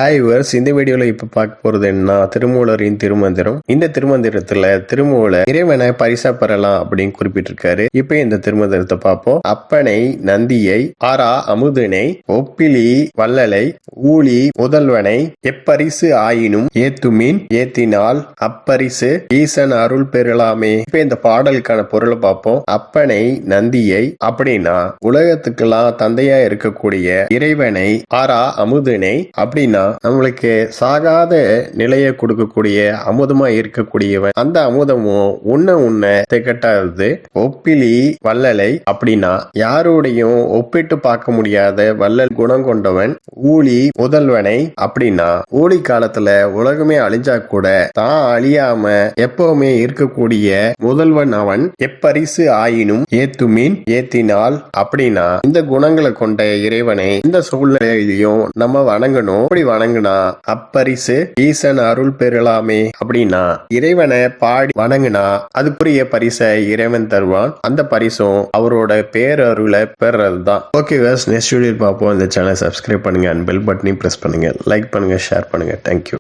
Hi viewers, இந்த வீடியோல இப்ப பார்க்க போறது என்ன, திருமூலரின் திருமந்திரம். இந்த திருமந்திரத்துல திருமூலர் இறைவனை பரிசா பெறலாம் அப்படின்னு குறிப்பிட்டிருக்காரு. இப்ப இந்த திருமந்திரத்தை பார்ப்போம். அப்பனை நந்தியை ஆரா அமுதனை ஒப்பிலி வள்ளலை ஊழி முதல்வனை எப்பரிசு ஆயினும் ஏத்துமின் ஏத்தினால் அப்பரிசு ஈசன் அருள் பெறலாமே. இப்ப இந்த பாடலுக்கான பொருளை பார்ப்போம். அப்பனை நந்தியை அப்படின்னா உலகத்துக்கெல்லாம் தந்தையா இருக்கக்கூடிய இறைவனை, ஆரா அமுதனை அப்படின்னா நம்மளுக்கு சாகாத நிலையை கொடுக்கக்கூடிய அமுதமா இருக்கக்கூடியவன். அந்த அமுதமும் உன்ன திகட்டாதது. ஒப்பிலி வள்ளலை அப்படின்னா யாரோடையும் ஒப்பிட்டு பார்க்க முடியாத வள்ளல் குணம் கொண்டவன். ஊழி முதல்வனை அப்படின்னா ஊழி காலத்துல உலகமே அழிஞ்சா கூட தான் அழியாம எப்பவுமே இருக்கக்கூடிய முதல்வன் அவன். எப்பரிசு ஆயினும் ஏத்துமின் ஏத்தினால் அப்படின்னா இந்த குணங்களை கொண்ட இறைவனை இந்த சூழ்நிலையிலையும் நம்ம வணங்கணும். வணங்குனா அப்பரிசு ஈசன் அருள் பெறலாமே. அப்படின்னா இறைவனை பாடி வணங்குனா அதுக்குரிய பரிசை இறைவன் தருவான். அந்த பரிசும் அவரோட பேரருளை பெறதுதான். ஓகே நெக்ஸ்ட் வீடியோ பார்ப்போம். இந்த சேனலை சப்ஸ்கிரைப் பண்ணுங்க, பெல் பட்டனையும் பிரஸ் பண்ணுங்க, லைக் பண்ணுங்க, ஷேர் பண்ணுங்க. தேங்க்யூ.